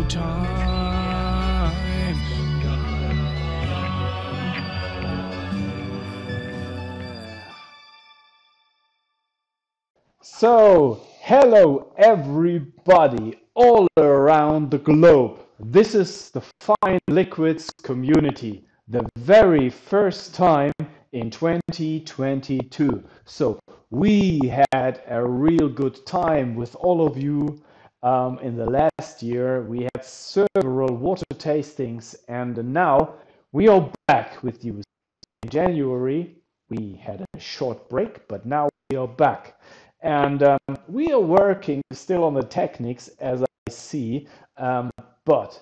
time. So, hello everybody all around the globe. This is the Fine Liquids community, the very first time in 2022. So, we had a real good time with all of you in the last year. We had several water tastings, and now we are back with you. In January, we had a short break, but now we are back. And we are working still on the techniques, as I see, but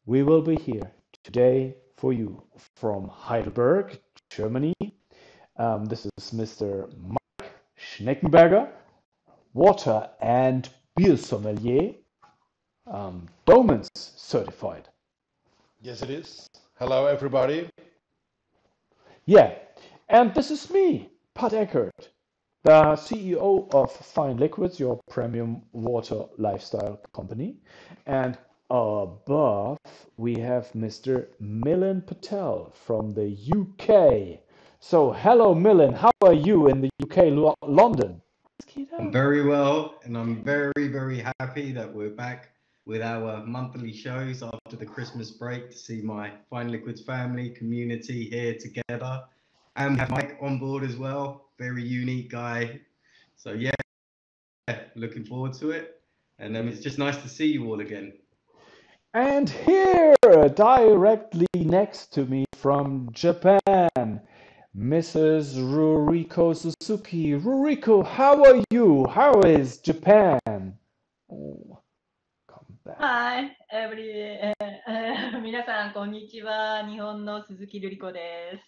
we will be here today for you from Heidelberg, Germany. This is Mr. Maik Schneckenberger, water and Beersommelier, Bowman's certified. Yes, it is. Hello, everybody. Yeah, and this is me, Pat Eckert, the CEO of Fine Liquids, your premium water lifestyle company. And above, we have Mr. Milin Patel from the UK. So, hello, Milin. How are you in the UK, London? I'm very well, and I'm very, very happy that we're back with our monthly shows after the Christmas break to see my Fine Liquids family community here together. And we have Mike on board as well, very unique guy. So yeah, looking forward to it. And it's just nice to see you all again. And here, directly next to me from Japan, Mrs. Ruriko Suzuki. Ruriko, how are you? How is Japan? Oh, come back. Hi, every 皆さんこんにちは。日本の鈴木瑠璃子です。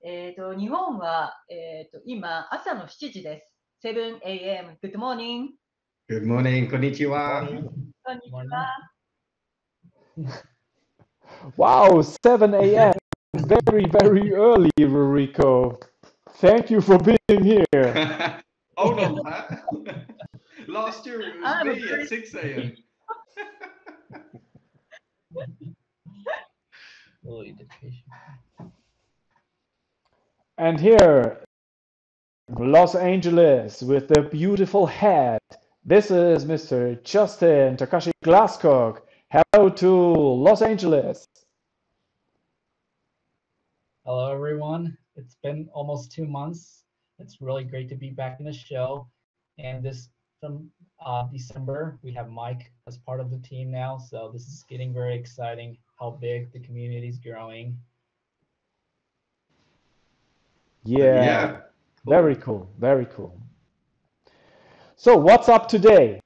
日本は今朝の7時です。7 a.m. Good morning. Good morning, konnichiwa. こんにちは。Wow, 7 a.m. Very, very early, Ruriko. Thank you for being here. Hold on, Pat. Last year it was me at 6 a.m. And here, Los Angeles with the beautiful hat. This is Mr. Justin Takashi Glascock. Hello to Los Angeles. Hello, everyone. It's been almost 2 months. It's really great to be back in the show. And this from December, we have Mike as part of the team now. So this is getting very exciting how big the community is growing. Yeah, very cool, very cool. So what's up today?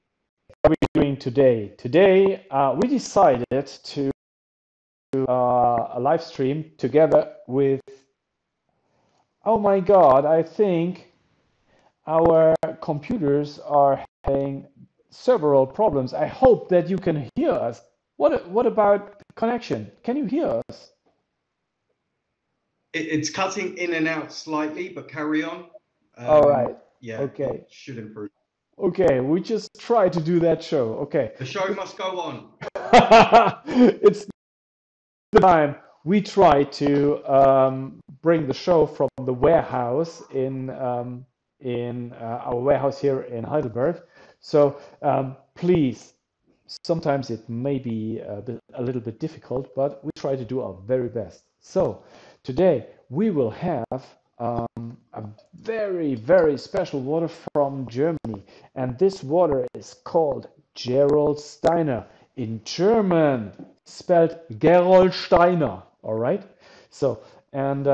What are we doing today? Today, we decided to do a live stream together with, oh my God, I think our computers are having several problems. I hope that you can hear us. What about connection? Can you hear us? It's cutting in and out slightly, but carry on. All right. Yeah. Okay. Should improve. Okay, we just try to do that show. Okay. The show must go on. It's the time we try to bring the show from the warehouse in our warehouse here in Heidelberg. So please, sometimes it may be a little bit difficult, but we try to do our very best. So today we will have a very, very special water from Germany, and this water is called Gerolsteiner in German, spelled Gerolsteiner. All right. So and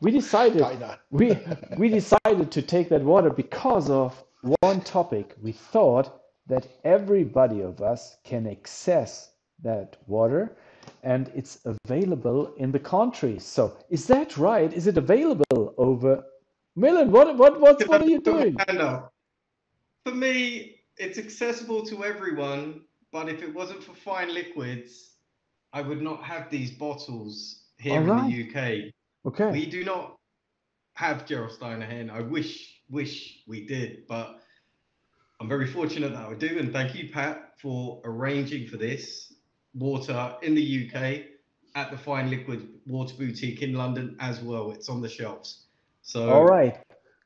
we decided we decided to take that water because of one topic. We thought that everybody of us can access that water, and it's available in the country. So is that right? Is it available over? Milin, what are you doing? For me, it's accessible to everyone, but if it wasn't for Fine Liquids, I would not have these bottles here in the UK. Okay. We do not have Gerolsteiner here, and I wish we did, but I'm very fortunate that I do, and thank you, Pat, for arranging for this water in the UK at the Fine Liquid Water Boutique in London as well. It's on the shelves. So, All right,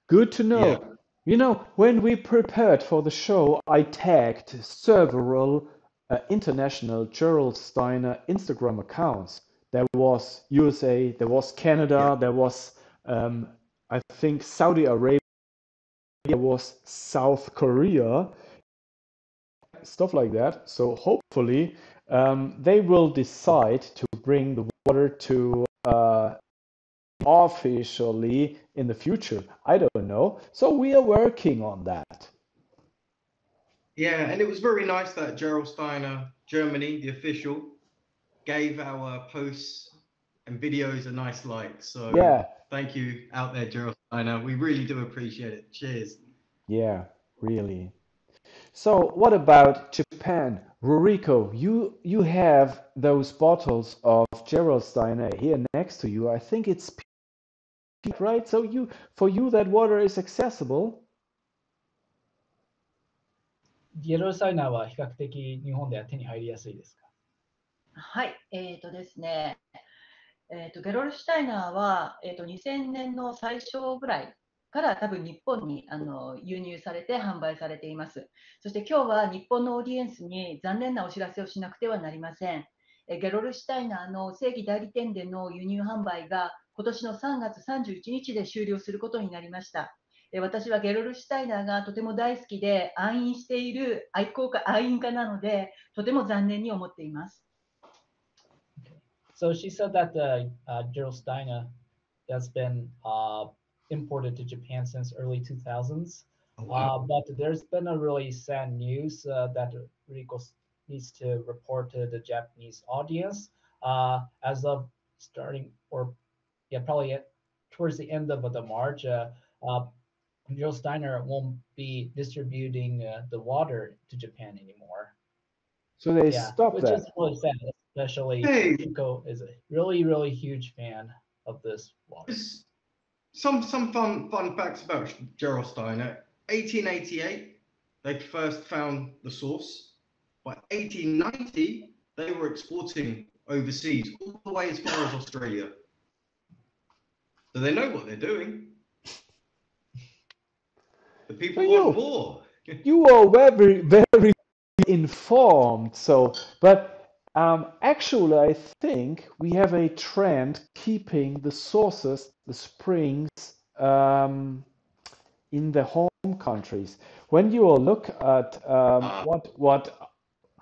good to know. yeah. You know, when we prepared for the show, I tagged several international Gerolsteiner Instagram accounts. There was USA, there was Canada, there was, I think, Saudi Arabia, there was South Korea, stuff like that. So hopefully, they will decide to bring the water to officially in the future. I don't know. So we are working on that. Yeah, and it was very nice that Gerolsteiner Germany, the official, gave our posts and videos a nice like. So Yeah, thank you out there, Gerolsteiner. We really do appreciate it. Cheers. yeah, really. So what about Japan? Ruriko, you have those bottles of Gerolsteiner here next to you. I think it's peak, right? So for you that water is accessible. ジェロサイナーは比較的日本では手に入りやすいですか？はい、ですね、ゲロルシュタイナーは、2000年の最初ぐらいから多分日本に輸入されて販売されています。そして今日は日本のオーディエンスに残念なお知らせをしなくてはなりません。ゲロルシュタイナーの正規代理店での輸入販売が今年の3月31日で終了することになりました。私はゲロルシュタイナーがとても大好きで愛飲している愛好家、愛飲家なので、とても残念に思っています。So she said that the Gerolsteiner has been imported to Japan since early 2000s. Oh, wow. But there's been a really sad news that Ruriko needs to report to the Japanese audience. As of starting, or yeah, probably towards the end of the March, Gerolsteiner won't be distributing the water to Japan anymore. So they Yeah, stopped which is that. really sad, especially Hey. Ruriko is a really, really huge fan of this water. Some fun facts about Gerolsteiner. 1888, they first found the source. By 1890, they were exporting overseas, all the way as far as Australia. So they know what they're doing. The people want more. You are very, very informed. So, but actually, I think we have a trend keeping the sources, the springs, in the home countries. When you look at what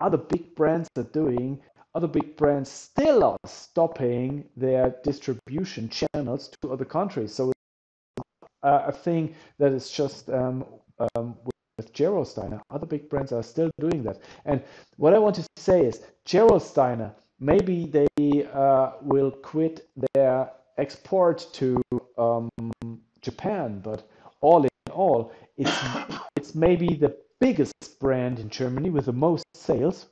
other big brands are doing, other big brands still are stopping their distribution channels to other countries. So a thing that is just with Gerolsteiner. Other big brands are still doing that. And what I want to say is Gerolsteiner, maybe they will quit their export to Japan, but all in all, it's maybe the biggest brand in Germany with the most sales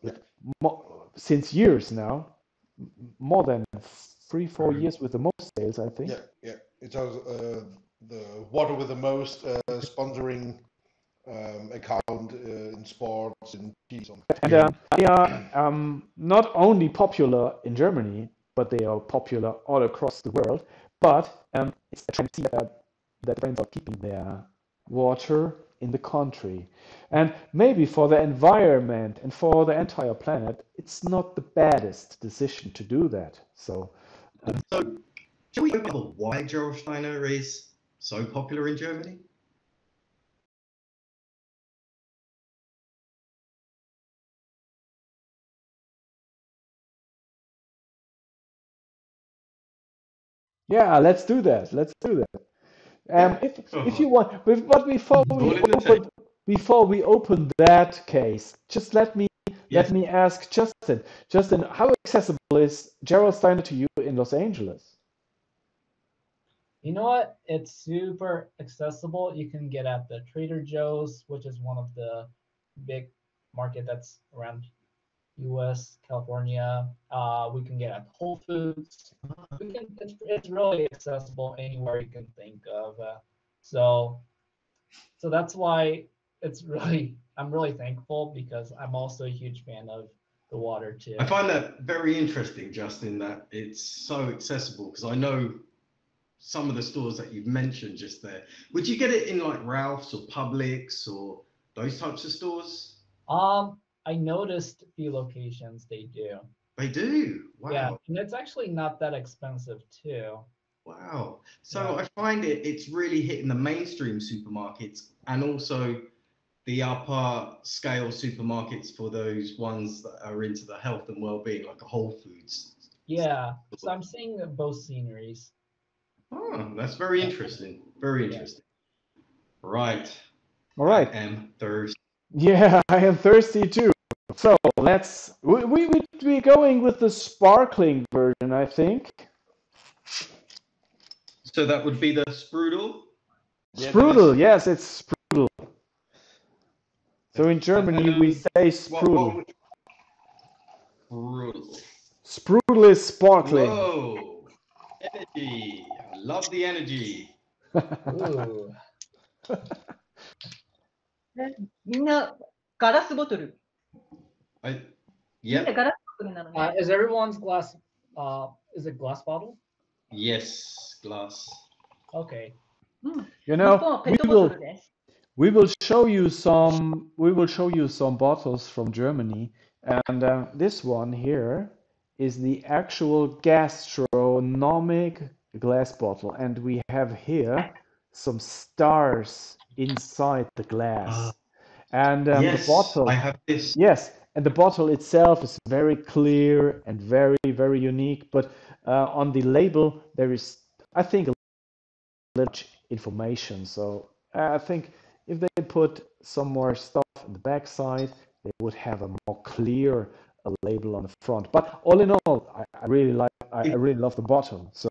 since years now, more than 3-4 years with the most sales, I think. Yeah. It's also the water with the most sponsoring account in sports and TV. And they are not only popular in Germany, but they are popular all across the world. But it's a trend that brands are keeping their water in the country. And maybe for the environment and for the entire planet, it's not the baddest decision to do that. So, Shall we talk about why Gerolsteiner is so popular in Germany? yeah, let's do that. Let's do that. If you want, but before we open that case, just let me ask Justin. Justin, how accessible is Gerolsteiner to you in Los Angeles? You know what? It's super accessible. You can get at the Trader Joe's, which is one of the big market that's around US, California. We can get at Whole Foods. It's really accessible anywhere you can think of. So that's why I'm really thankful because I'm also a huge fan of the water too. I find that very interesting, Justin, that it's so accessible, because I know some of the stores that you've mentioned just there. Would you get it in like Ralph's or Publix or those types of stores? I noticed a few locations they do. They do? Wow. Yeah, and it's actually not that expensive too. Wow. So Yeah. I find it's really hitting the mainstream supermarkets and also the upper scale supermarkets for those ones that are into the health and well-being, like a Whole Foods. Yeah, so I'm seeing both sceneries. Oh, that's very interesting. Very interesting. Right. All right. I am thirsty. Yeah, I am thirsty too. So we're going with the sparkling version, I think. So that would be the Sprudel? Sprudel, yes, it's Sprudel. So in Germany we say Sprudel. Sprudel. Sprudel is sparkling. Whoa, energy. I love the energy. Ooh. みんなガラスボトル。みんな Yeah. ガラスボトルなのね。 Is everyone's glass? Is it glass bottle? Yes, glass. Okay. You You 日 know, 本はペットボトルです。 we will show you some bottles from Germany, and this one here is the actual gastronomic glass bottle, and we have here some stars inside the glass. And the Yes, bottle, I have this. yes, and the bottle itself is very clear and very, very unique. But on the label, there is, I think, a little information. So I think if they put some more stuff on the back side, they would have a more clear label on the front. But all in all, I really love the bottle. So,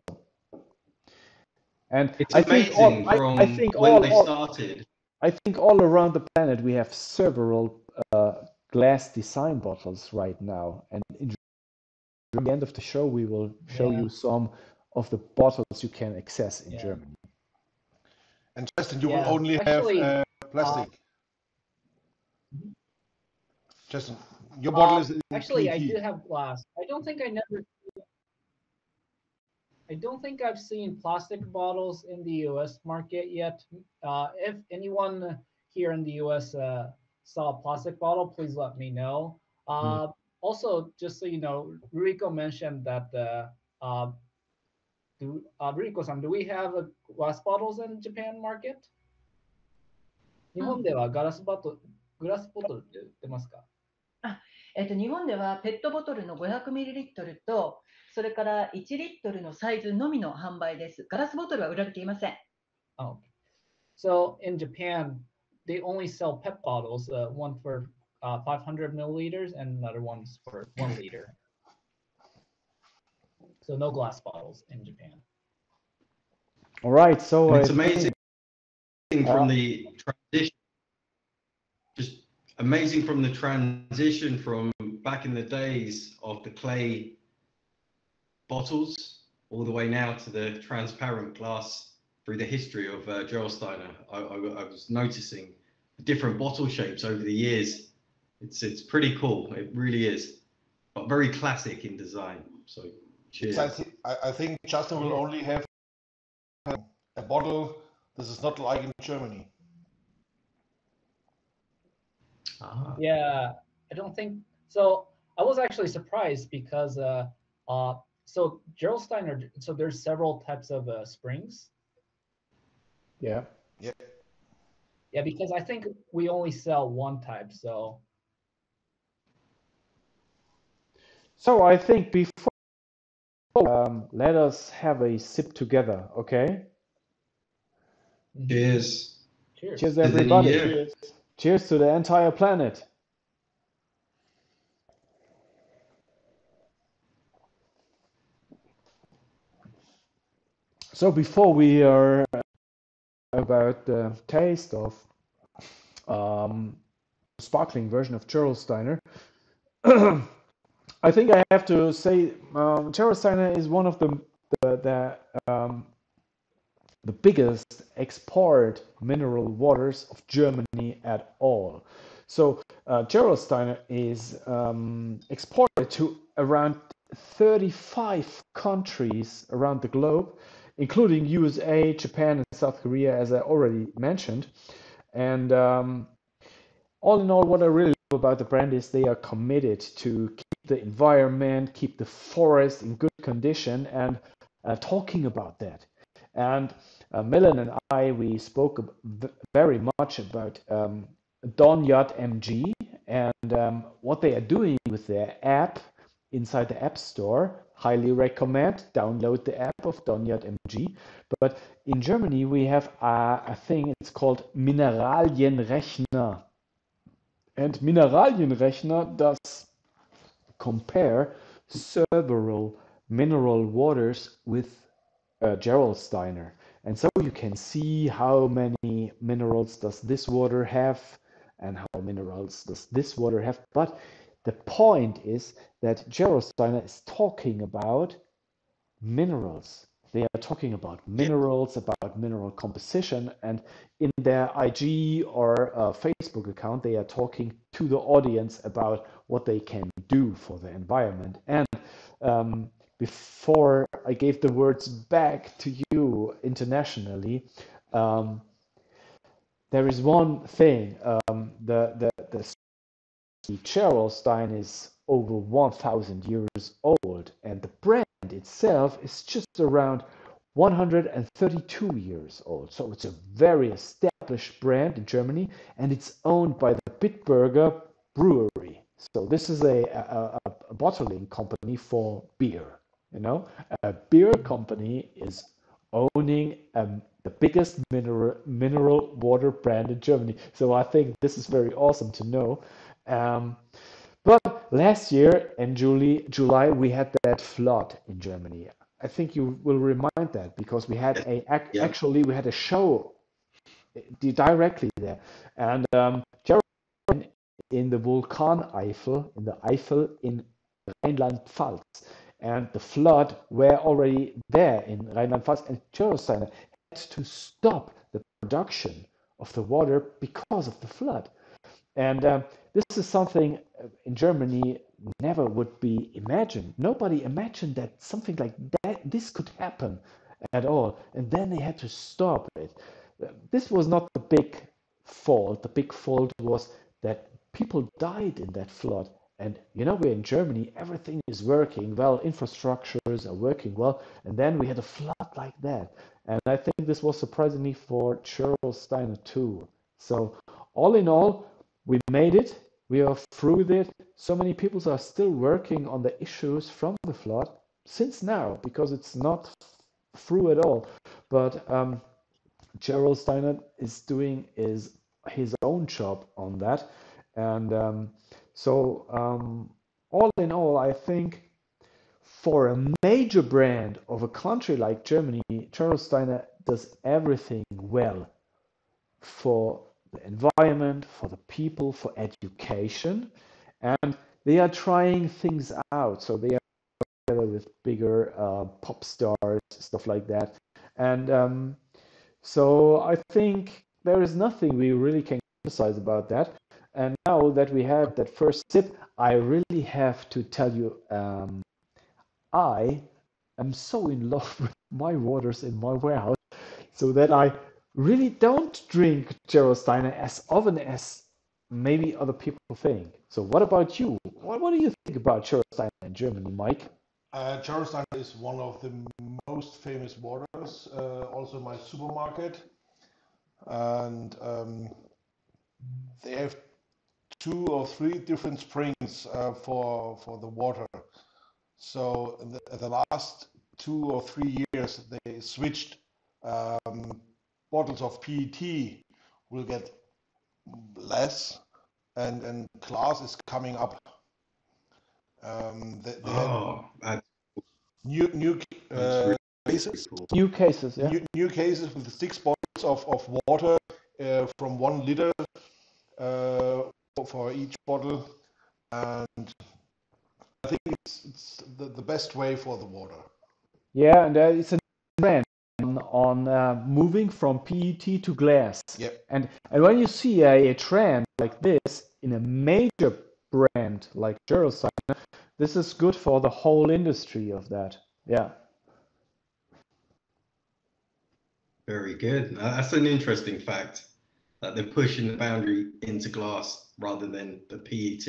and It's I think amazing all, from I think when all, they all, started. I think all around the planet we have several glass design bottles right now, and at the end of the show we will show you some of the bottles you can access in Germany. And Justin, you Yeah, will only actually, have plastic. Justin, your bottle is actually, I PET. do have glass. I don't think I've seen plastic bottles in the US market yet. If anyone here in the US saw a plastic bottle, please let me know. Also, just so you know, Ruriko mentioned that Ruriko-san, do we have glass bottles in Japan market? 日本ではグラスボトルって売ってますか？日本ではペットボトルの 500ml と、それから1リットルのサイズのみの販売です。ガラスボトルは売られていません。Oh. So in Japan, they only sell PET bottles, one for 500 milliliters and another one's for 1 liter. So no glass bottles in Japan. All right, so And it's amazing from the transition. Just amazing from the transition from back in the days of the clay bottles all the way now to the transparent glass through the history of Gerolsteiner. I was noticing different bottle shapes over the years. It's pretty cool. It really is, but very classic in design. So cheers. I think Justin will only have a bottle. This is not like in Germany. Yeah, I don't think so. I was actually surprised because so Gerolsteiner, so there's several types of springs. yeah. Yeah, because I think we only sell one type. So I think before let us have a sip together, okay? Cheers. cheers. Cheers, the new everybody. year. Cheers to the entire planet. So before we are about the taste of sparkling version of Gerolsteiner, I think I have to say Gerolsteiner is one of the the biggest export mineral waters of Germany at all. So Gerolsteiner is exported to around 35 countries around the globe, including USA, Japan, and South Korea, as I already mentioned. And all in all, what I really love about the brand is they are committed to keep the environment, keep the forest in good condition, and talking about that. And Milin and I, we spoke very much about Donyat MG and what they are doing with their app inside the App Store. Highly recommend download the app of Donyat MG. But in Germany, we have a thing, it's called Mineralienrechner. And Mineralienrechner does compare several mineral waters with Gerolsteiner. And so you can see how many minerals does this water have and how minerals does this water have. But the point is that Gerolsteiner is talking about minerals. They are talking about minerals, about mineral composition, and in their IG or Facebook account, they are talking to the audience about what they can do for the environment. And before I gave the words back to you internationally, there is one thing. The Gerolstein is over 1,000 years old, and the brand itself is just around 132 years old. So it's a very established brand in Germany, and it's owned by the Bitburger Brewery. So this is a bottling company for beer. You know, a beer company is owning the biggest mineral water brand in Germany. So I think this is very awesome to know. But last year in July, we had that flood in Germany. I think you will remind that because we had actually we had a show directly there, and Gerolstein in the Vulkan Eifel, in the Eifel in Rheinland-Pfalz, and the flood were already there in Rheinland-Pfalz, and Gerolsteiner had to stop the production of the water because of the flood. And this is something in Germany never would be imagined. Nobody imagined that something like that, this could happen at all. And then they had to stop it. This was not the big fault. The big fault was that people died in that flood. And you know, we're in Germany, everything is working well, infrastructures are working well. And then we had a flood like that. And I think this was surprisingly for Gerolsteiner too. So all in all, we made it. We are through with it. So many people are still working on the issues from the flood since now, because it's not through at all. But Gerolsteiner is doing his own job on that. And all in all, I think for a major brand of a country like Germany, Gerolsteiner does everything well for the environment, for the people, for education, and they are trying things out. So they are together with bigger pop stars, stuff like that. And so I think there is nothing we really can criticize about that. And now that we had that first sip, I really have to tell you, I am so in love with my waters in my warehouse, so that I really don't drink Gerolsteiner as often as maybe other people think. So what about you? What do you think about Gerolsteiner in Germany, Mike? Gerolsteiner is one of the most famous waters, also in my supermarket. And they have 2 or 3 different springs for the water. So in the last 2 or 3 years, they switched. Bottles of PET will get less, and glass is coming up. They had new cases. Cool. New cases, yeah. New cases with 6 bottles of water from 1 liter for each bottle, and I think it's the best way for the water. Yeah, and it's a brand on moving from PET to glass. Yep. And when you see a trend like this in a major brand like Gerolsteiner, this is good for the whole industry of that. Yeah. Very good. That's an interesting fact that they're pushing the boundary into glass rather than the PET,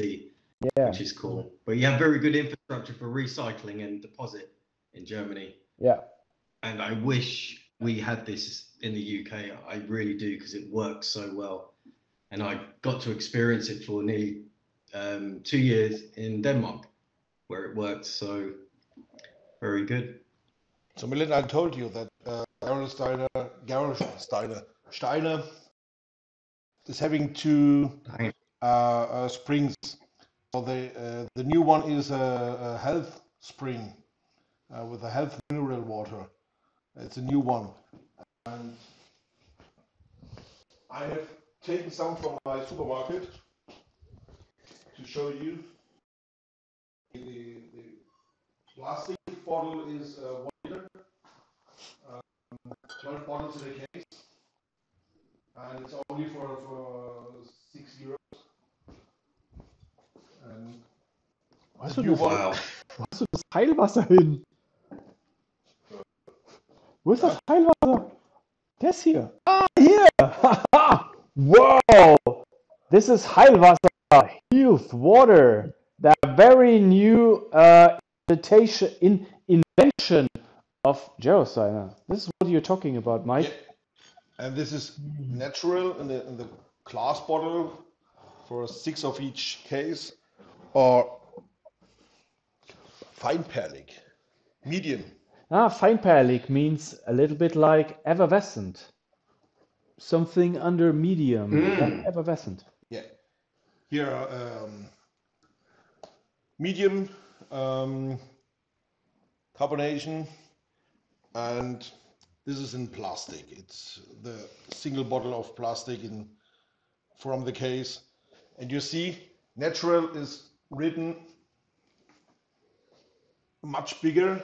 Yeah. which is cool. But you have very good infrastructure for recycling and deposit in Germany. Yeah. And I wish we had this in the UK. I really do, because it works so well. And I got to experience it for nearly 2 years in Denmark, where it worked. So very good. So Milin, I told you that Steiner is having two springs. So the new one is a health spring with a health mineral water. It's a new one, and I have taken some from my supermarket to show you. The plastic bottle is 1 liter, 12 bottles in a case, and it's only for €6. And Hast du new das, one, Wow. wo hast du das Heilwasser hin? Wo ist das Heilwasser? Das hier. Ah, hier. Wow. This is Heilwasser, health water. The very new invention of Gerolsteiner. This is what you're talking about, Mike. yeah. And this is natural in the glass bottle for 6 of each case, or feinperlig, medium. Feinperlig means a little bit like effervescent. Something under medium. Yeah, effervescent. Yeah. Here, medium carbonation, and this is in plastic. It's the single bottle of plastic from the case, and you see, natural is written much bigger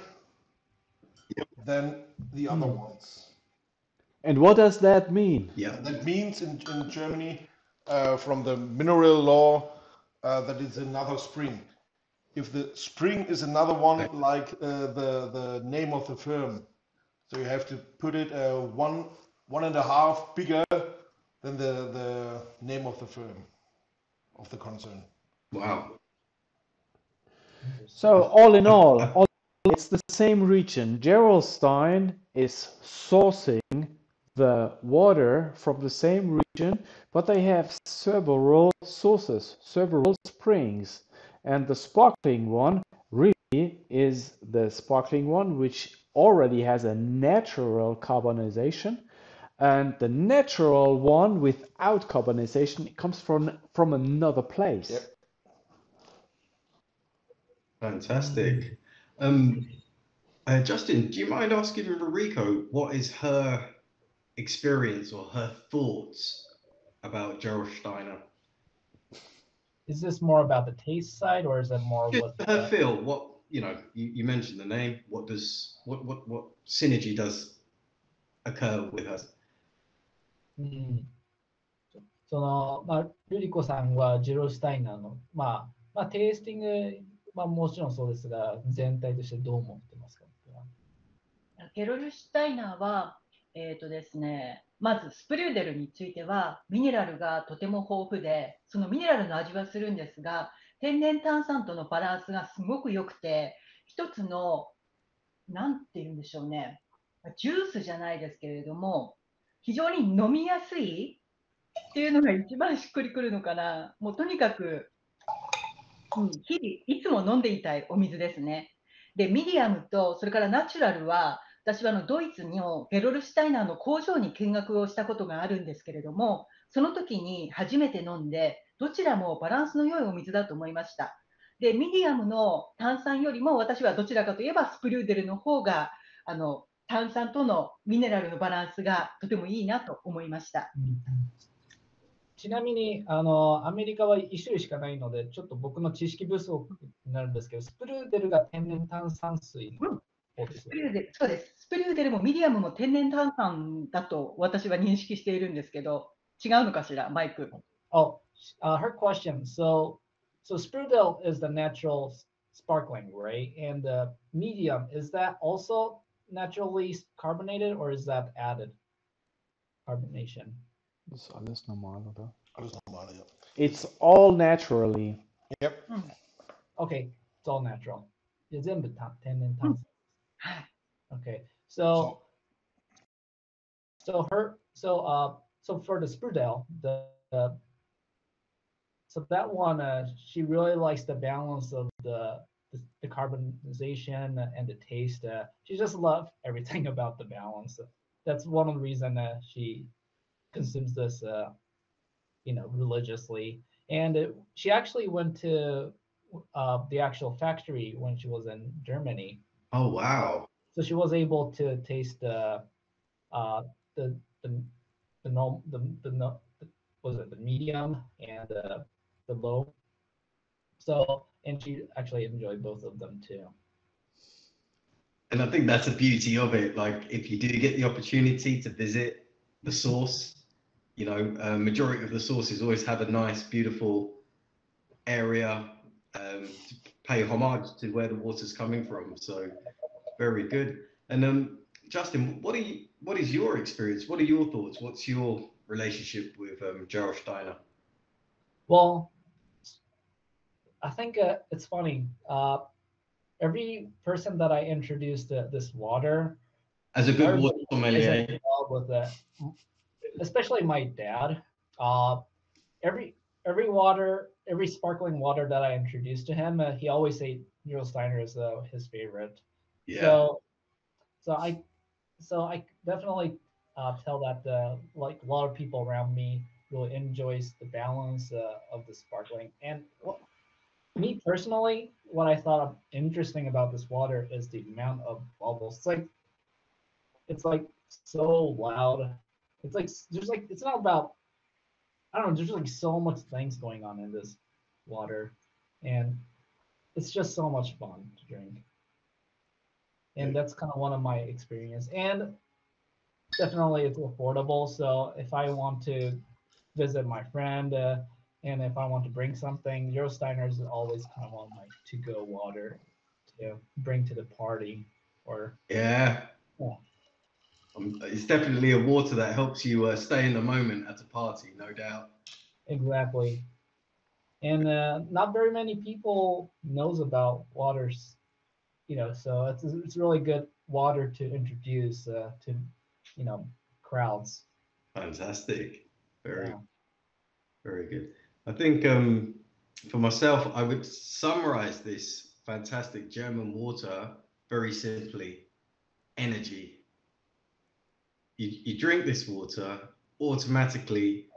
than the other ones. And what does that mean? Yeah. That means in Germany, from the mineral law, that it's another spring. If the spring is another one, like the name of the firm, so you have to put it 1.5 bigger than the name of the firm, of the concern. Wow. So all in all, it's the same region. Gerolstein is sourcing the water from the same region, but they have several sources, several springs. And the sparkling one really is the sparkling one, which already has a natural carbonization. And the natural one without carbonization comes from another place. Yep. Fantastic. Justin, do you mind asking Ruriko what is her experience or her thoughts about Gerolsteiner? Is this more about the taste side, or is it more Just what her feel? What you mentioned the name. What synergy does occur with her? ルリコさんはジェロスタイナーの、テイスティング、もちろんそうですが、全体としてどう思ってますか？ゲロルシュタイナーは、ですね、まずスプリューデルについてはミネラルがとても豊富で、そのミネラルの味はするんですが、天然炭酸とのバランスがすごく良くて、一つのなんて言うんでしょうね、ジュースじゃないですけれども、非常に飲みやすいっていうのが一番しっくりくるのかな。もうとにかく、日々いつも飲んでいたいお水ですね。で、ミディアムとそれからナチュラルは、私はドイツのゲロルシュタイナーの工場に見学をしたことがあるんですけれども、その時に初めて飲んで、どちらもバランスの良いお水だと思いました。で、ミディアムの炭酸よりも私はどちらかといえばスプリューデルの方が炭酸とのミネラルのバランスがとてもいいなと思いました。ちなみにアメリカは1種類しかないので、ちょっと僕の知識不足になるんですけど、スプルーデルが天然炭酸水スプリューデル、そうです。スプリューデルもミディアムも天然炭酸だと私は認識しているんですけど、違うのかしら、マイク。Oh, her question. So Sprudel is the natural sparkling, right? And the medium, is that also naturally carbonated or is that added carbonation? Das ist alles normal, oder? Alles normal, ja. It's all naturally. Yep. Okay, it's all natural. 全部天然炭酸。はい。Okay, so for the Sprudel, so that one, she really likes the balance of the carbonization and the taste. She just loves everything about the balance. That's one of the reasons she consumes this, religiously. And she actually went to the actual factory when she was in Germany. Oh, wow. So she was able to taste the the was it the medium and the low. So, and she actually enjoyed both of them too. And I think that's the beauty of it. Like, if you do get the opportunity to visit the source, majority of the sources always have a nice, beautiful area to pay homage to where the water's coming from. So, very good. And Justin, what is your experience? What are your thoughts? What's your relationship with Gerolsteiner? Well, I think it's funny. Every person that I introduced this water, As a good water sommelier, with it, especially my dad. Every sparkling water that I introduced to him, he always say Gerolsteiner is his favorite. yeah. So I definitely tell that like a lot of people around me really enjoys the balance of the sparkling. And me personally, what I thought interesting about this water is the amount of bubbles. It's like so loud. It's like it's not about, I don't know. There's like so much things going on in this water, and it's just so much fun to drink. And that's kind of one of my experience. And definitely it's affordable. So if I want to visit my friend and if I want to bring something, Gerolsteiner is always kind of on my to-go water to bring to the party. Or Yeah. It's definitely a water that helps you stay in the moment at a party, no doubt. Exactly. And not very many people knows about waters, so it's really good water to introduce to crowds. Fantastic. Yeah. Very good. I think for myself, I would summarize this fantastic German water very simply: energy. You drink this water, automatically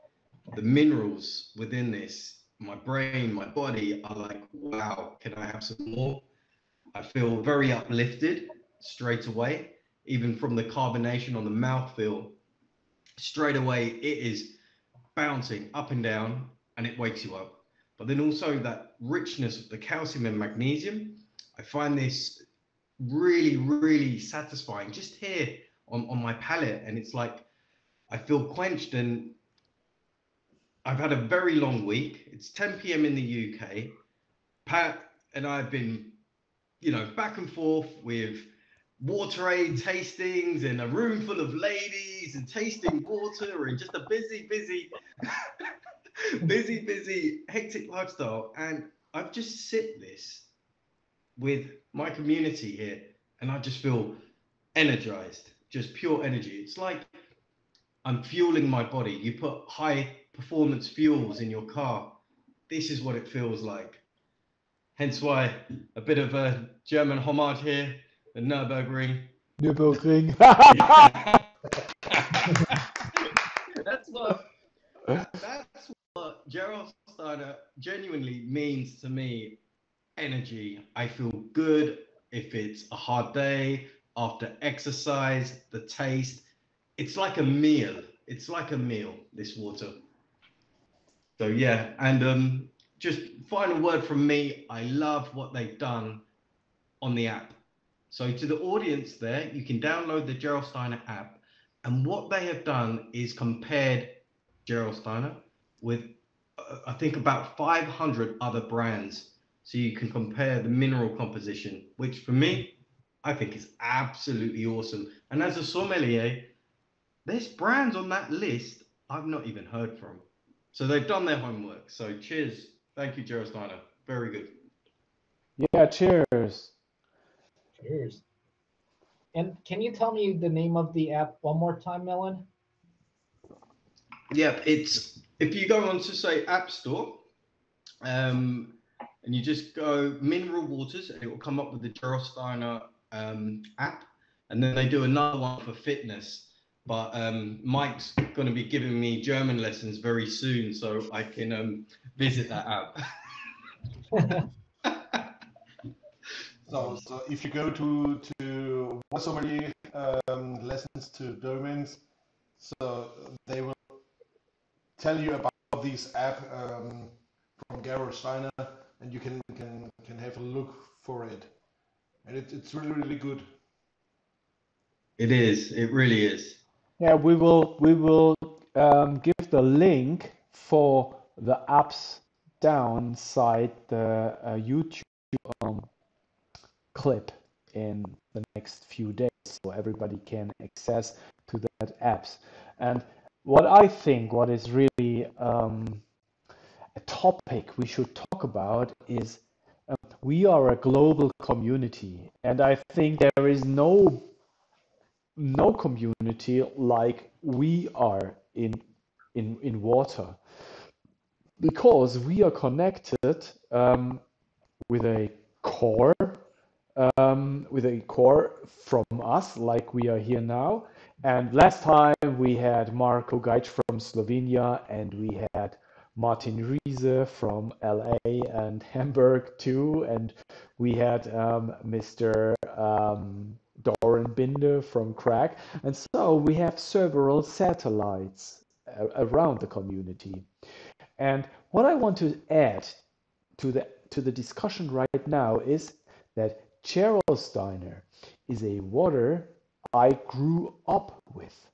the minerals within this, my brain, my body are like, wow, can I have some more? I feel very uplifted straight away, even from the carbonation on the mouthfeel. Straight away, it is bouncing up and down and it wakes you up. But then also that richness of the calcium and magnesium, I find this really, really satisfying just here on my palate. And it's like I feel quenched, and I've had a very long week. It's 10 p.m. in the UK. Pat and I have been, back and forth with water aid tastings and a room full of ladies and tasting water and just a busy, hectic lifestyle. And I've just sit this with my community here, and I just feel energized, just pure energy. It's like I'm fueling my body. You put high performance fuels in your car. This is what it feels like. Hence why a bit of a German homage here, the Nürburgring. Nürburgring. That's what Gerolsteiner genuinely means to me. Energy. I feel good if it's a hard day, after exercise, the taste. It's like a meal. It's like a meal, this water. So yeah, and just final word from me. I love what they've done on the app. So to the audience there, you can download the Gerolsteiner app. And what they have done is compared Gerolsteiner with, I think, about 500 other brands. So you can compare the mineral composition, which for me, I think is absolutely awesome. And as a sommelier, there's brands on that list I've not even heard from. So they've done their homework. So cheers. Thank you, Gerolsteiner. Very good. Yeah, cheers. Cheers. And can you tell me the name of the app one more time, Milin? Yeah, it's, if you go on to say App Store, and you just go mineral waters, and it will come up with the Gerolsteiner app. And then they do another one for fitness. But Mike's going to be giving me German lessons very soon, so I can visit that app. So if you go to Watersommelier lessons to Germans, so they will tell you about this app from Gerolsteiner, and you can have a look for it, and it's really good. It is. It really is. Yeah, we will give the link for the apps downside the YouTube clip in the next few days, so everybody can access to that apps. And what I think, what is really a topic we should talk about is we are a global community, and I think there is no community like we are in water, because we are connected with a core from us, like we are here now. And last time we had Marko Gajc from Slovenia, and we had Martin Riese from LA and Hamburg too, and we had Mr. Doran Binder from Crack, and so we have several satellites around the community. And what I want to add to the discussion right now is that Gerolsteiner is a water I grew up with.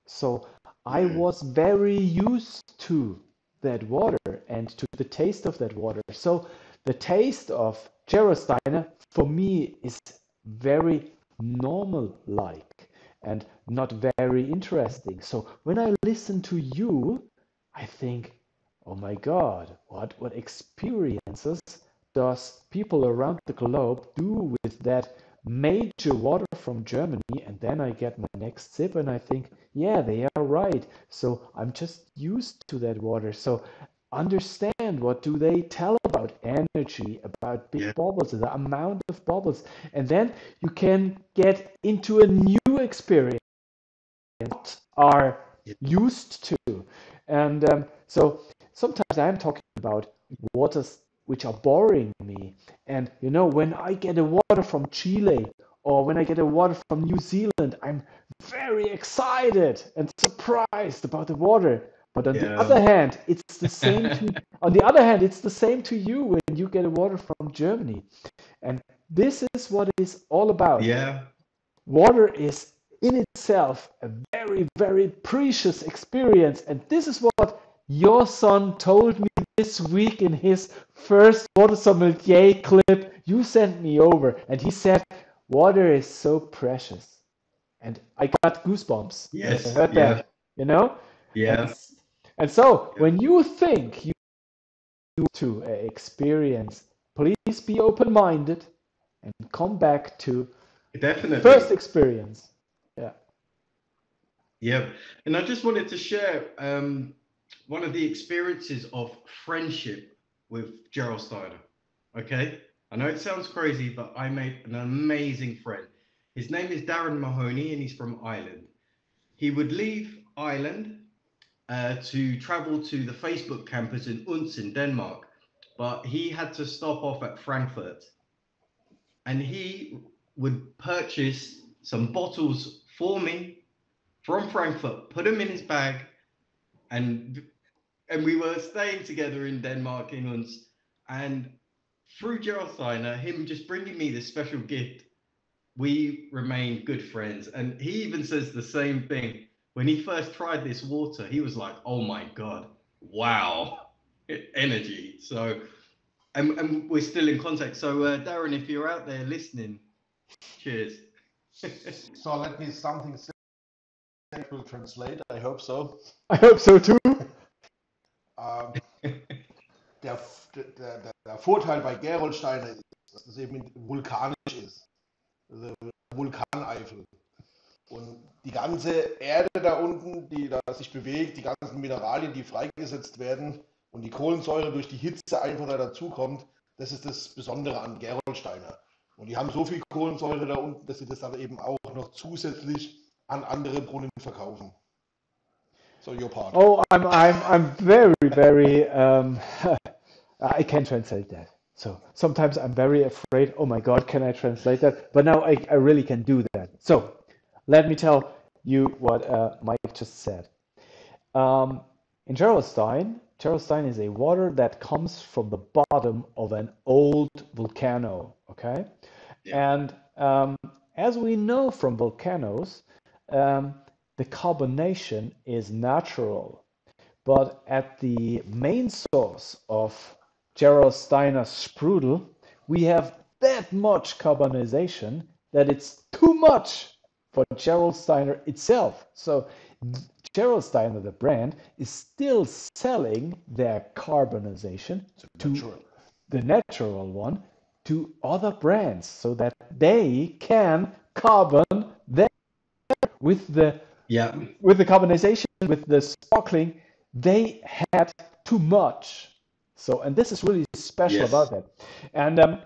So I was very used to that water and to the taste of that water. So the taste of Gerolsteiner for me is very normal-like and not very interesting. So when I listen to you, I think, oh my God, what experiences does people around the globe do with that major water from Germany? And then I get my next sip and I think, yeah, they are right. So I'm just used to that water. So understand, what do they tell about energy, about big bubbles, the amount of bubbles. And then you can get into a new experience what are used to. And so sometimes I'm talking about waters which are boring me. And you know, when I get a water from Chile or when I get a water from New Zealand, I'm very excited and surprised about the water. But on the other hand, it's the same to you when you get a water from Germany. And this is what it is all about. Yeah. Water is in itself a very, very precious experience. And this is what your son told me this week in his first water sommelier clip you sent me over. And he said, water is so precious. And I got goosebumps. Yes. I heard that, you know? Yeah. And so when you think you to experience, please be open-minded and come back to Definitely. first experience. Yeah, and I just wanted to share one of the experiences of friendship with Gerolsteiner. Okay, I know it sounds crazy, but I made an amazing friend. His name is Darren Mahoney, and he's from Ireland. He would leave Ireland to travel to the Facebook campus in Odense in Denmark, but he had to stop off at Frankfurt, and he would purchase some bottles for me from Frankfurt, put them in his bag, and we were staying together in Denmark, in Odense, and through Gerolsteiner, him just bringing me this special gift, we remain good friends. And he even says the same thing. When he first tried this water, he was like, oh my God, wow, energy. So, and we're still in contact. So, Darren, if you're out there listening, cheers. So let me something say, will translate. I hope so. I hope so too. Der Vorteil bei Gerolsteiner ist, dass es eben vulkanisch ist. Also Vulkaneifel. Und die ganze Erde da unten, die da sich bewegt, die ganzen Mineralien, die freigesetzt werden und die Kohlensäure durch die Hitze einfach da dazukommt, das ist das Besondere an Gerolsteiner. Und die haben so viel Kohlensäure da unten, dass sie das dann eben auch noch zusätzlich an andere Brunnen verkaufen. So your part. Oh, I'm very I can't translate that. So sometimes I'm very afraid, oh my God, can I translate that? But now I really can do that. So let me tell you what Mike just said. In Gerolstein is a water that comes from the bottom of an old volcano, okay? Yeah. And as we know from volcanoes, the carbonation is natural. But at the main source of Gerolsteiner sprudel, we have that much carbonization that it's too much for Gerolsteiner itself. So Gerolsteiner, the brand, is still selling their carbonization to the natural one to other brands so that they can carbon their with the carbonization, with the sparkling, they had too much. So, and this is really special about that. And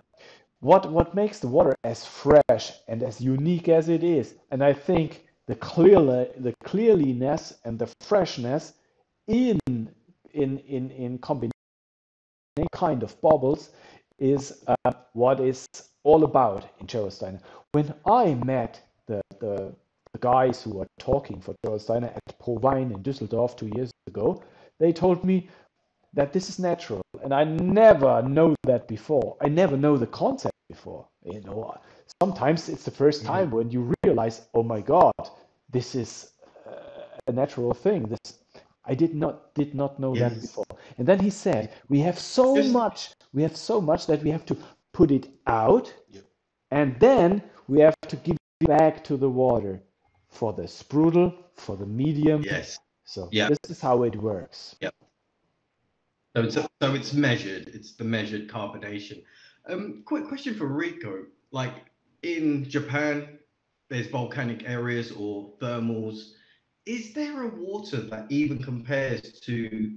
what makes the water as fresh and as unique as it is, and I think the clearliness and the freshness in combination kind of bubbles is what is all about in Gerolsteiner. When I met the guys who were talking for Gerolsteiner at Provine in Düsseldorf 2 years ago, they told me that this is natural, and I never know that before. I never know the concept before. You know, sometimes it's the first time when you realize, oh my God, this is a natural thing. This I did not know that before. And then he said, we have so much that we have to put it out, and then we have to give it back to the water for the sprudel, for the medium. So this is how it works. So it's measured. It's the measured carbonation. Quick question for Rico. Like in Japan, there's volcanic areas or thermals. Is there a water that even compares to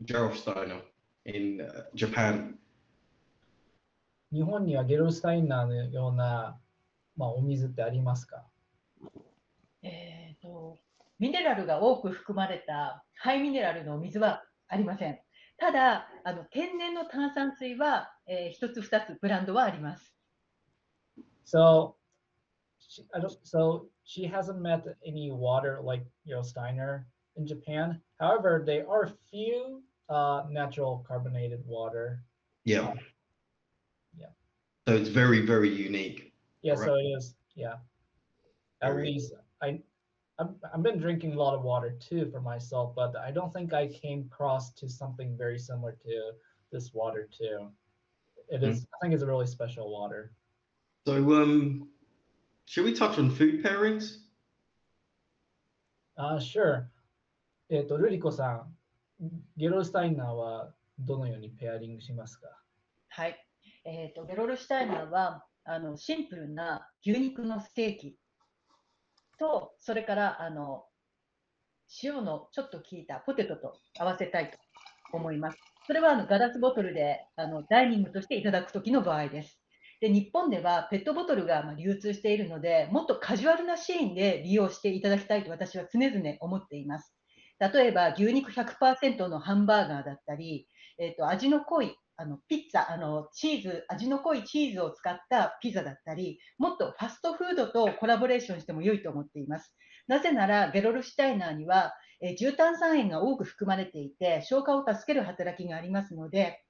Gerolsteiner in Japan? 日本にはゲロスタイナーのような、お水ってありますか？ミネラルが多く含まれたハイミネラルのお水はありません。ただ、天然の炭酸水は、一つ二つブランドはあります。So she hasn't met any water like Gerolsteiner in Japan. However, there are few natural carbonated water. Yeah. So it's very, very unique. Yeah, right? So it is. Yeah. At least I've been drinking a lot of water too for myself, but I don't think I came across to something very similar to this water too. It is. I think it's a really special water. So should we touch on food pairings? Sure. ルリコさん、ゲロルスタイナーはどのようにペアリングしますか？はい。ゲロルシュタイナーはシンプルな牛肉のステーキと、それから塩のちょっと効いたポテトと合わせたいと思います。それはガラスボトルでダイニングとしていただくときの場合です。で、日本ではペットボトルが流通しているので、もっとカジュアルなシーンで利用していただきたいと私は常々思っています。例えば牛肉 100% のハンバーガーだったり、味の濃いピッツァ、チーズ、味の濃いチーズを使ったピザだったり、もっとファストフードとコラボレーションしても良いと思っています。なぜならゲロルシュタイナーには重炭酸塩が多く含まれていて、消化を助ける働きがありますので、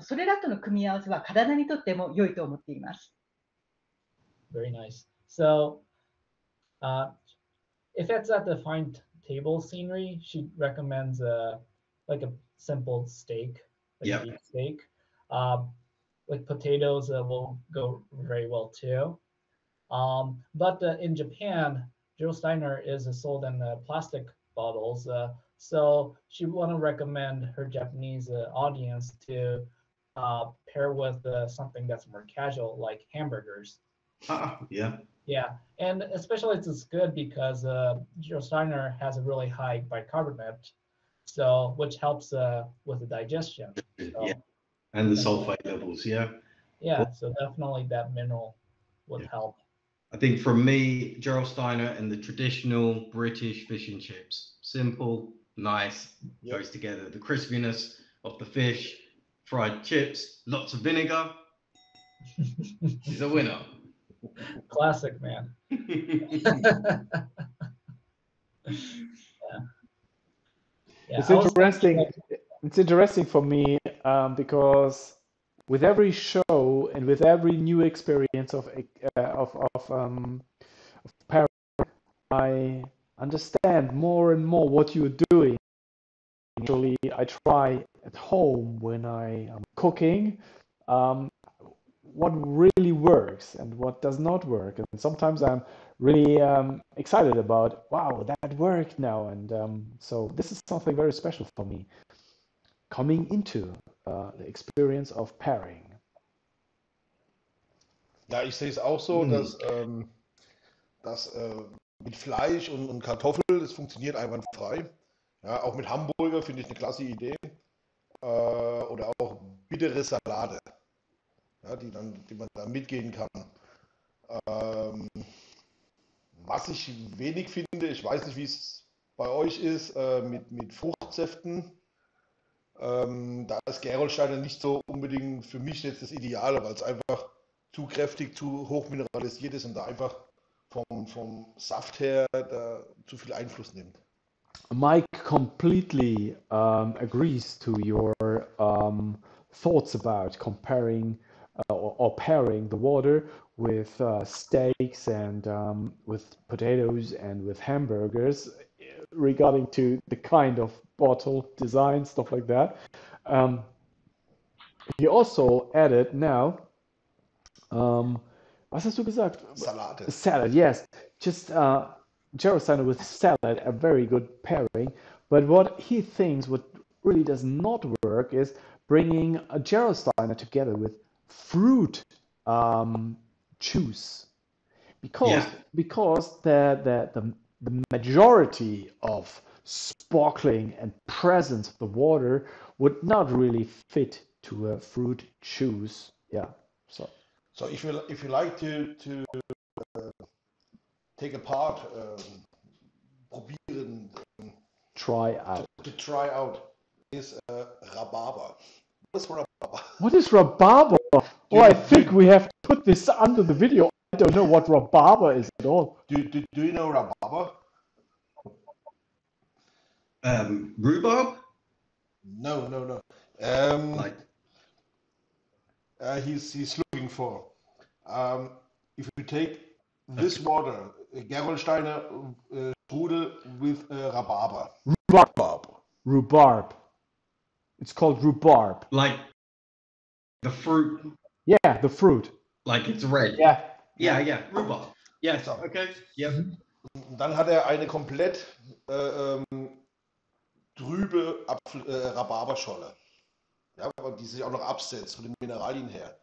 それらとの組み合わせは体にとっても良いと思っています。Very nice. So if it's at the fine table scenery, she recommends like a simple steak, like a beef steak. Like potatoes will go very well too. But in Japan, Gerolsteiner is sold in plastic bottles. So she want to recommend her Japanese audience to pair with something that's more casual, like hamburgers. Yeah. Yeah, and especially it's good because Gerolsteiner has a really high bicarbonate, so which helps with the digestion. So, yeah, and the sulfate levels. Yeah. Yeah, so definitely that mineral would help. I think from me, Gerolsteiner and the traditional British fish and chips. Simple, nice, goes together. The crispiness of the fish, fried chips, lots of vinegar. He's a winner. Classic, man. Yeah, it's interesting. It's interesting for me because with every show and with every new experience of pairing, I understand more and more what you're doing. Actually, I try at home when I am cooking what really works and what does not work. And sometimes I'm really excited about, wow, that worked now. And so this is something very special for me, coming into the experience of pairing. Ja, ich sehe es auch so, dass mit Fleisch und Kartoffeln, das funktioniert einwandfrei. Ja, auch mit Hamburger finde ich eine klasse Idee. Oder auch bittere Salate, ja, die man dann mitgehen kann. Was ich wenig finde, ich weiß nicht, wie es bei euch ist, mit Fruchtsäften. Da ist Gerolsteiner nicht so unbedingt für mich jetzt das Ideale, weil es einfach zu kräftig, zu hoch mineralisiert ist und da einfach vom Saft her da zu viel Einfluss nimmt. Maik completely agrees to your thoughts about comparing or pairing the water with steaks and with potatoes and with hamburgers regarding to the kind of bottle design, stuff like that. He also added now, was hast du gesagt? Salate. Salad, yes. Just Gerolsteiner with salad, a very good pairing. But what he thinks what really does not work is bringing a Gerolsteiner together with fruit juice, because the majority of sparkling and presence of the water would not really fit to a fruit juice. Yeah. So if you like to take apart, probieren, try out. To try out is Rhabarber. What is Rhabarber? What is Rhabarber? Oh, I think we have to put this under the video. I don't know what Rhabarber is at all. Do you know Rhabarber? Rhubarb? No. He's looking for. If you take this water, Gerolsteiner strudel with Rhabarber. Rhubarb. It's called rhubarb. Like the fruit. Yeah, the fruit. Like it's red. Yeah. Rhubarb. Yeah, so, okay. Yep. Dann hat er eine komplett trübe Rhabarberscholle. Ja, die sich auch noch absetzt von den Mineralien her.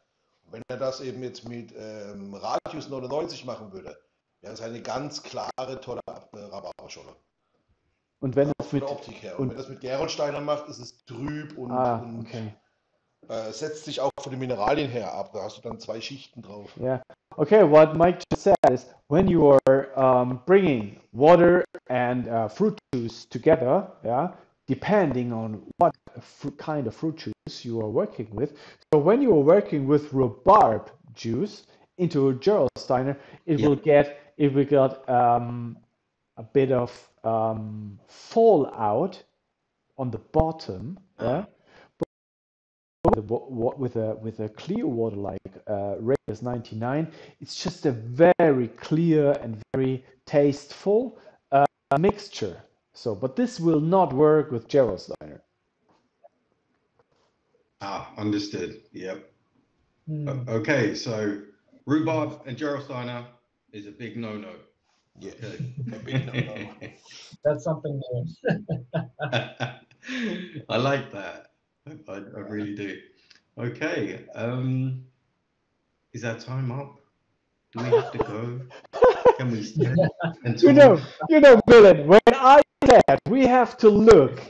Und wenn er das eben jetzt mit Radius 99 machen würde, wäre es eine ganz klare, tolle Rhabarberscholle. Und wenn von der Optik her. Und wenn das mit Gerolsteiner macht, ist es trüb und setzt sich auch von den Mineralien her ab. Da hast du dann zwei Schichten drauf. Yeah. Okay, what Mike just said is when you are bringing water and fruit juice together, depending on what kind of fruit juice you are working with. So when you are working with rhubarb juice into a Gerolsteiner, it will get a bit of fallout on the bottom. with a clear water like Radius 99, it's just a very clear and very tasteful mixture. So, but this will not work with Gerolsteiner. Understood. Yep. Hmm. Okay, so rhubarb and Gerolsteiner is a big no-no. Yeah, Okay. a big no-no. That's something new. I like that. I really do. Okay. Is our time up? Do we have to go? Can we stay and talk? You know, Milin, when I said we have to look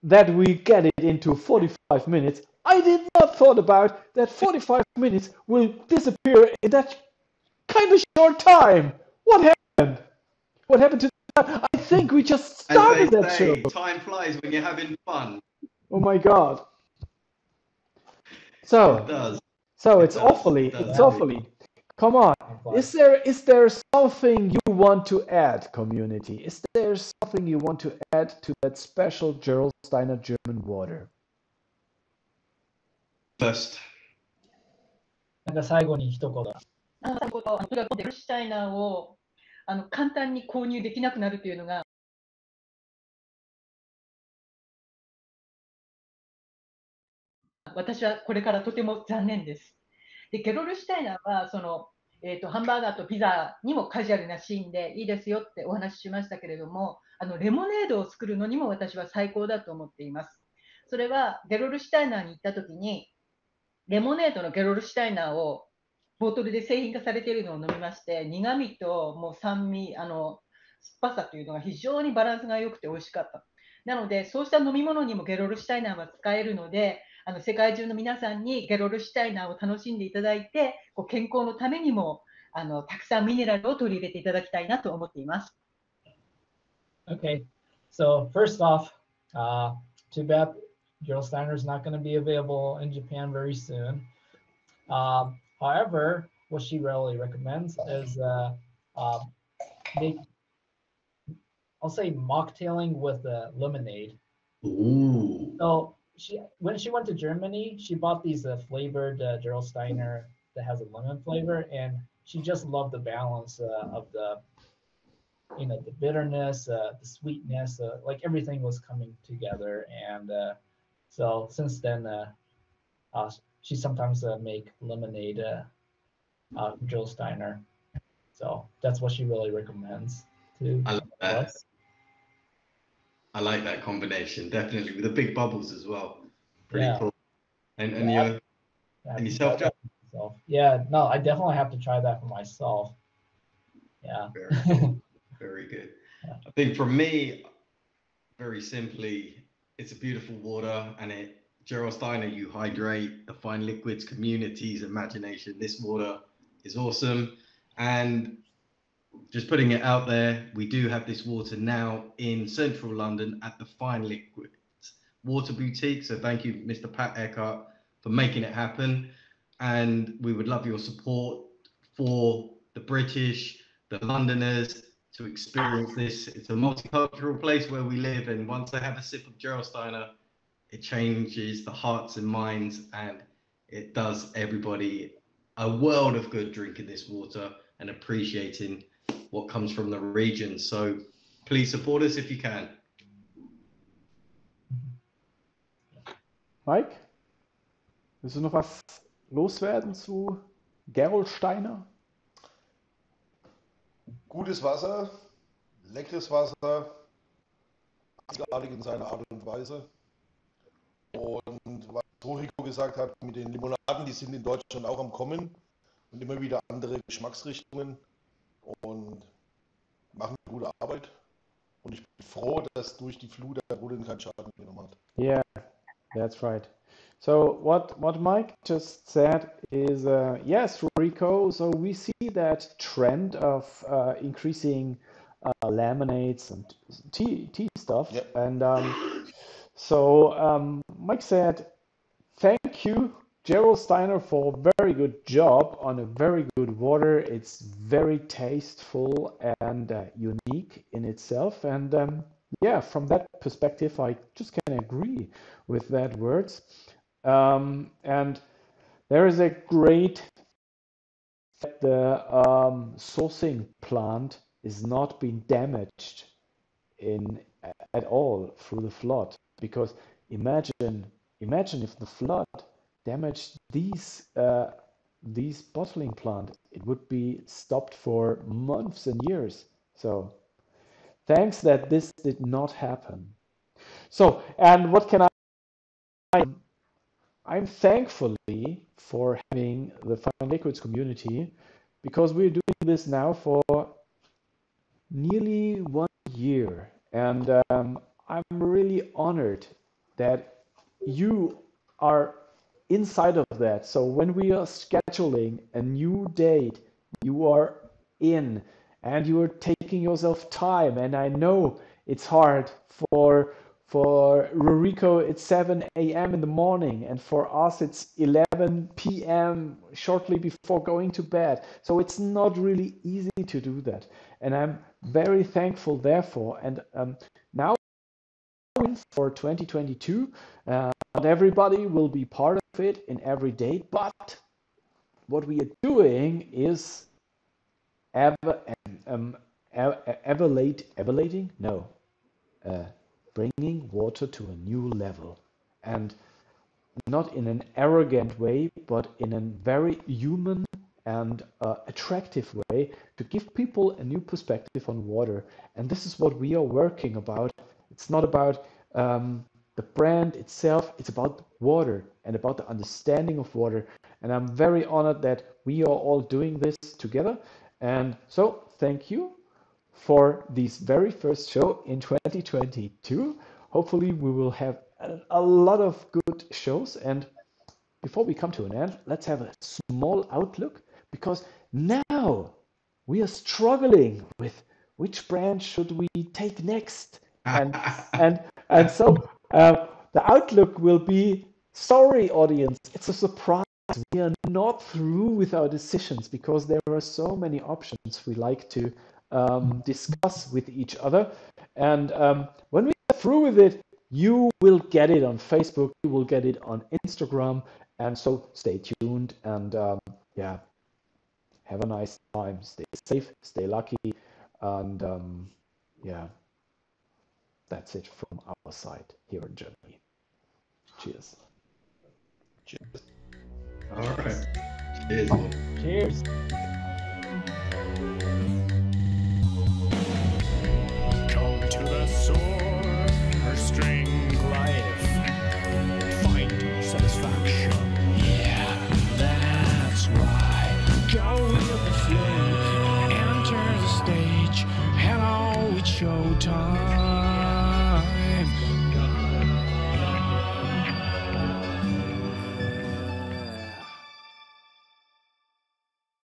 that we get it into 45 minutes, I did not thought about that 45 minutes will disappear in that kind of short time. What happened? What happened to that? I think we just As started they that say, show. time flies when you're having fun. Oh my God. It So, does. it's awfully. Come on. Is there something you want to add, community? Is there something you want to add to that special Gerolsteiner German water? First. なんか最後に一言。とにかくベルシュタイナーを簡単に購入できなくなるというのが私はこれからとても残念です。でゲロルシュタイナーはハンバーガーとピザにもカジュアルなシーンでいいですよってお話ししましたけれども、レモネードを作るのにも私は最高だと思っています。それはゲロルシュタイナーに行った時にレモネードのゲロルシュタイナーをボトルで製品化されているのを飲みまして、苦味ともう酸味、酸っぱさというのが非常にバランスが良くて美味しかった。なので、そうした飲み物にもゲロルシュタイナーは使えるので、世界中の皆さんにゲロルシュタイナーを楽しんでいただいて、健康のためにもたくさんミネラルを取り入れていただきたいなと思っています。Okay, so first off, too bad Gerolsteiner is not going to be available in Japan very soon. However, what she really recommends is I'll say mocktailing with lemonade. Ooh. So when she went to Germany, she bought these flavored Gerolsteiner that has a lemon flavor, and she just loved the balance of the the bitterness, the sweetness, like everything was coming together. And so since then, she sometimes make lemonade Gerolsteiner. So that's what she really recommends to us. I like that combination, definitely, with the big bubbles as well. Pretty Yeah. cool. And yourself, Jeff? Yeah, no, I definitely have to try that for myself. Yeah. Very good. Very good. Yeah. I think for me, very simply, it's a beautiful water, and Gerolsteiner, you hydrate the fine liquids community's imagination. This water is awesome. And just putting it out there, we do have this water now in central London at the Fine Liquids Water Boutique. So thank you, Mr. Pat Eckert, for making it happen. And we would love your support for the British, the Londoners, to experience this. It's a multicultural place where we live. And once they have a sip of Gerolsteiner, it changes the hearts and minds. And it does everybody a world of good drinking this water and appreciating what comes from the region. So please support us if you can. Maik, willst du noch was loswerden zu Gerolsteiner? Gutes Wasser, leckeres Wasser, einzigartig in seiner Art und Weise. Und was Ruriko gesagt hat, mit den Limonaden, die sind in Deutschland auch am Kommen und immer wieder andere Geschmacksrichtungen und machen gute Arbeit. Und ich bin froh, dass durch die Flut der Brunnen kein Schaden genommen hat. Yeah, that's right. So what Mike just said is, yes, Ruriko, so we see that trend of increasing lemonades and tea stuff. Yep. And so Mike said, thank you, Gerolsteiner, for a very good job on a very good water. It's very tasteful and unique in itself. And yeah, from that perspective, I just can agree with that words. And there is a great that the sourcing plant is not being damaged at all through the flood, because imagine if the flood damaged these bottling plant, it would be stopped for months and years. So thanks that this did not happen. So, and what can I'm thankfully for having the Fine Liquids community, because we're doing this now for nearly 1 year, and I'm really honored that you are inside of that. So when we are scheduling a new date, you are in, and you are taking yourself time. And I know it's hard for Ruriko, it's 7 a.m. in the morning, and for us it's 11 p.m. shortly before going to bed. So it's not really easy to do that. And I'm very thankful therefore. And now for 2022, not everybody will be part of it in every date, but what we are doing is bringing water to a new level, and not in an arrogant way, but in a very human and attractive way, to give people a new perspective on water. And this is what we are working about. It's not about the brand itself, it's about water and about the understanding of water. And I'm very honored that we are all doing this together. And so thank you for this very first show in 2022. Hopefully we will have a lot of good shows. And before we come to an end, let's have a small outlook, because now we are struggling with which brand should we take next. And so the outlook will be, sorry audience, it's a surprise. We are not through with our decisions, because there are so many options we like to discuss with each other. And when we are through with it, you will get it on Facebook, you will get it on Instagram. And so stay tuned, and yeah, have a nice time. Stay safe, stay lucky, and yeah, that's it from our side here in Germany. Cheers. Cheers. All right. Cheers. Cheers. Come to the soar, string life, find satisfaction. Yeah, that's right. Go with the flow, enter the stage. Hello, it's showtime.